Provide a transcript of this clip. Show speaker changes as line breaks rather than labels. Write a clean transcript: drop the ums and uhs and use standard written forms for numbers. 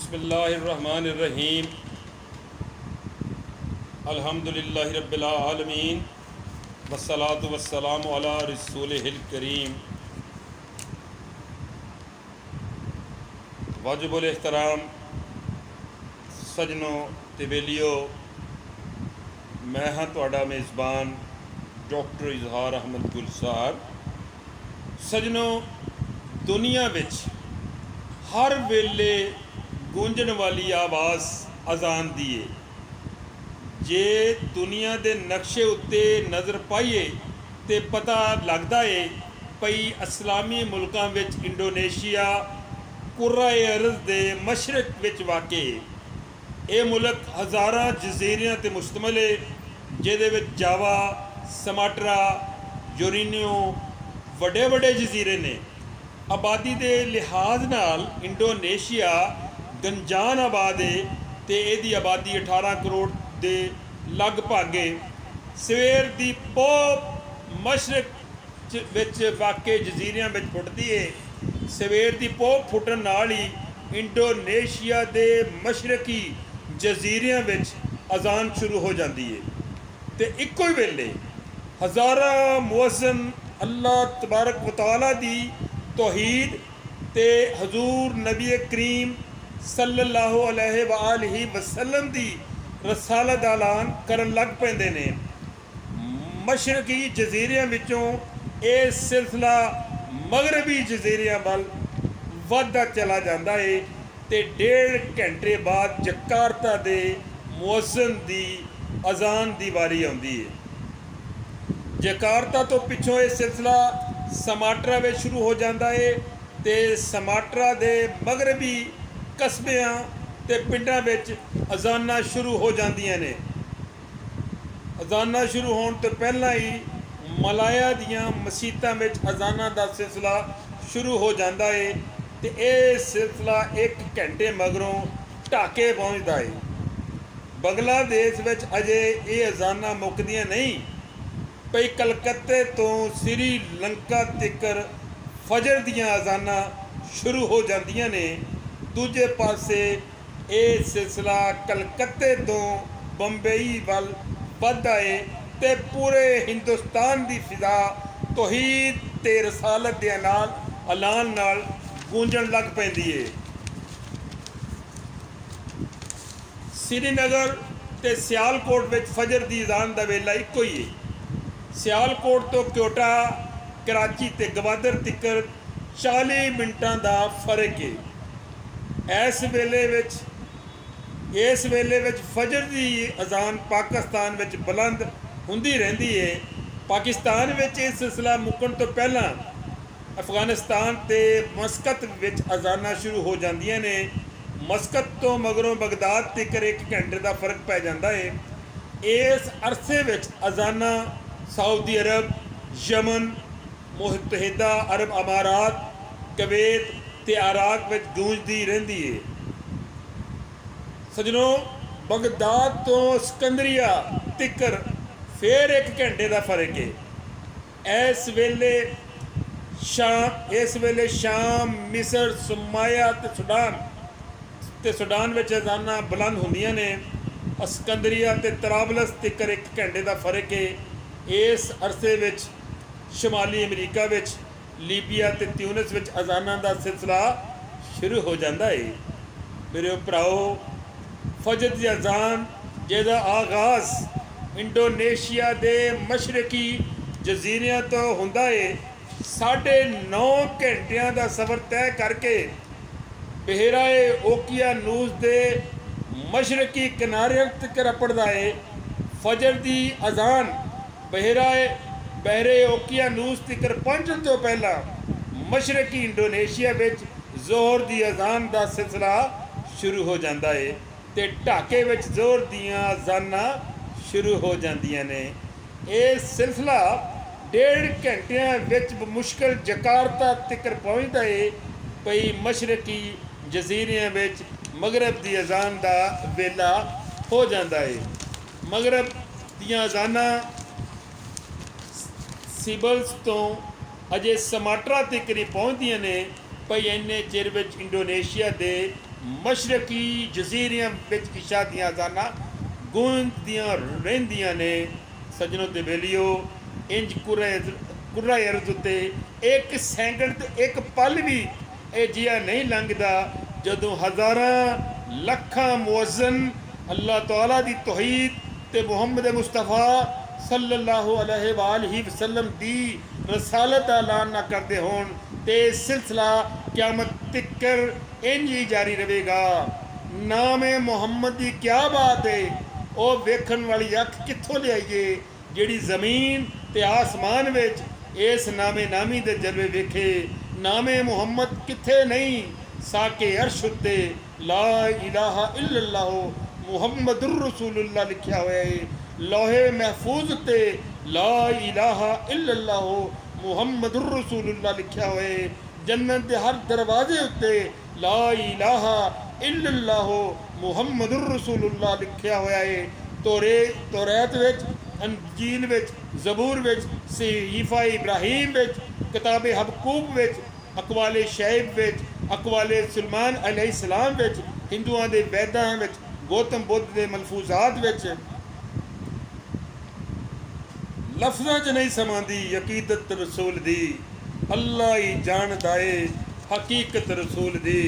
बिस्मिल्लाहिर्रहमानिर्रहीम अल्हम्दुलिल्लाहि रब्बिल आलमीन वस्सलातु वस्सलामु अला रसूलिहिल करीम। वाजिबुल एहतराम सजनों ते बेलियो, मैं हाँ तुहाडा मेज़बान डॉक्टर इजहार अहमद गुल साहब। सजनों, दुनिया विच हर वेले गूंजण वाली आवाज़ अजान दी है। जे दुनिया के नक्शे उत्ते नज़र पाइए तो पता लगता है पई इस्लामी मुल्कां विच इंडोनेशिया कुर्राए अर्ज़ के मशरक विच वाक़े ये मुल्क हज़ारां जजीरियां ते मुश्तमिल है, जिहदे विच जावा, समाट्रा, यूरेनियो वड्डे वड्डे जजीरे ने। आबादी के लिहाज नाल इंडोनेशिया गंजान आबाद है तो यदी आबादी 18 करोड़ के लगभग है। सवेर की पोप मशरक विच वाक़े जजीरियां विच फुटती है। सवेर की पोप फुटन नाल ही इंडोनेशिया के मशरकी जजीरियां विच अजान शुरू हो जाती है तो इक्को ही वेले हज़ारां मुअज़्ज़िन अल्लाह तबारक व तआला दी तौहीद ते हजूर नबी करीम सल्लल्लाहु अलैहि वसल्लम दी रसालत दा ऐलान करन लग पैंदे ने। मशरकी जजीरियां विचों ये सिलसिला मगरबी जजीरियां वल वधदा चला जाता है तो 1.5 घंटे बाद जकार्ता दे मुअज़्ज़िन दी अजान दी वारी आउंदी है। जकार्ता तो पिछों ये सिलसिला समाट्रा में शुरू हो जाता है तो समाट्रा दे मगरबी कस्बियां ते पिंडां विच अजाना शुरू हो जांदियां ने। अजाना शुरू होने तो पहला ही मलाया दियां मसीतां विच अजाना दा सिलसिला शुरू हो जाता है तो यह सिलसिला 1 घंटे मगरों ढाके पहुँचता है। बंगलादेश विच अजे ये अजाना मुकदियां नहीं पई। कलकत्ते तो श्रीलंका तिकर फजर दियां अजाना शुरू हो जांदियां ने। दूजे पासे ये सिलसिला कलकत्ते तो बंबई वल वधदा है ते पूरे हिंदुस्तान की फिजा तौहीद ते रसालत दे ऐलान नाल गूंजण लग पैंदी है। श्रीनगर ते सियालकोट विच फजर की अजान का वेला इक्को ही है। सियालकोट तो क्योटा, कराची ते गवादर तिकर 40 मिनटां का फर्क है। इस वेले विच फजर की अजान पाकिस्तान विच बुलंद हुंदी रहिंदी है। पाकिस्तान विच इस सिलसिला मुकण तो पहला अफगानिस्तान ते मस्कत विच अजाना शुरू हो जांदियां ने। मस्कत तो मगरों बगदाद तिकर 1 घंटे का फर्क पै जाता है। इस अरसे विच अजाना सऊदी अरब, यमन, मुतहिदा अरब अमारात, कवैत ते इराक विच गूंजती रहिंदी है। सजनों, बगदाद तो सिकंदरिया तिकर फिर 1 घंटे का फर्क है। इस वेले शाम, मिस्र, सोमालिया ते सुडान विच अजाना बुलंद हुंदियां ने। सिकंदरिया ते तराबलस तिकर 1 घंटे का फर्क है। इस अरसे विच शमाली अमरीका विच लीबिया ते ट्यूनिस विच अजाना का सिलसिला शुरू हो जाता है। मेरे भराओ, फजर की अजान जिहदा आगाज़ इंडोनेशिया के मशरकी जजीरियां तो हुंदा है, 9.5 घंटिया का सफ़र तय करके बहराए ओकियानूस के मशरकी किनारे तक रपड़दा है। फजर की अजान बहरे ओकियानूस तिकर पहुँचने तो पहला मशरकी इंडोनेशिया विच जोहर की अजान का सिलसिला शुरू हो जाता है तो ढाके विच जोहर दियां अजाना शुरू हो जांदियां ने। यह सिलसिला 1.5 घंटिया विच मुश्किल जकार्ता तिकर पहुँचता है पई मशरकी जजीरियां विच मगरब की अजान का वेला हो जाता है। मगरब दियां अजाना सिबल्स तो अजे समाट्रा तक नहीं पहुँचदियां ने पई। इन्ने चिर विच इंडोनेशिया के मशरकी जजीरियां विच इशा दियां अजाना गूंजदियां रहिंदियां ने। सजनों ते बेलियो इंज कुर्रा अर्ज उत्ते एक सैकंड ते एक पल भी ये जिहा नहीं लंघदा जदों हज़ारां लखां मुअज़्ज़िन अल्लाह तआला दी तौहीद ते मुहम्मद मुस्तफ़ा सल्लल्लाहु अलैहि वसल्लम दी रसालत दा ऐलान ना करदे होण ते सिलसिला क़यामत तिकर इंज ही जारी रहेगा। नामे मुहम्मद की क्या बात है, वो वेखण वाली अख कित्थों लियाईए जिहड़ी ज़मीन ते आसमान विच इस नामे नामी दे जलवे वेखे। नामे मुहम्मद कित्थे नहीं, साके अर्श उत्ते ला इलाहा इल्लल्लाह मुहम्मदुर रसूलुल्लाह लिखिया होया है। लोहे महफूज उत्ते ला इलाहा इल्लल्लाह मुहम्मदुर रसूलुल्लाह लिखिया होया है। जन्नत के हर दरवाजे उत्ते ला इलाहा इल्लल्लाह मुहम्मदुर रसूलुल्लाह लिखिया होया है। तौरात विच, अंजील विच, ज़बूर विच, सहीफ़ा इब्राहीम विच, किताब हबकूक विच, अकवाले शैब विच, अकवाले सुलेमान अलैहिस्सलाम विच, हिंदुआं दे वैदां विच, गौतम बुद्ध दे मलफूजात विच लफ्ज़ां च नहीं समांदी अकीदत रसूल दी। अल्लाह ही जानदा है हकीकत रसूल दी।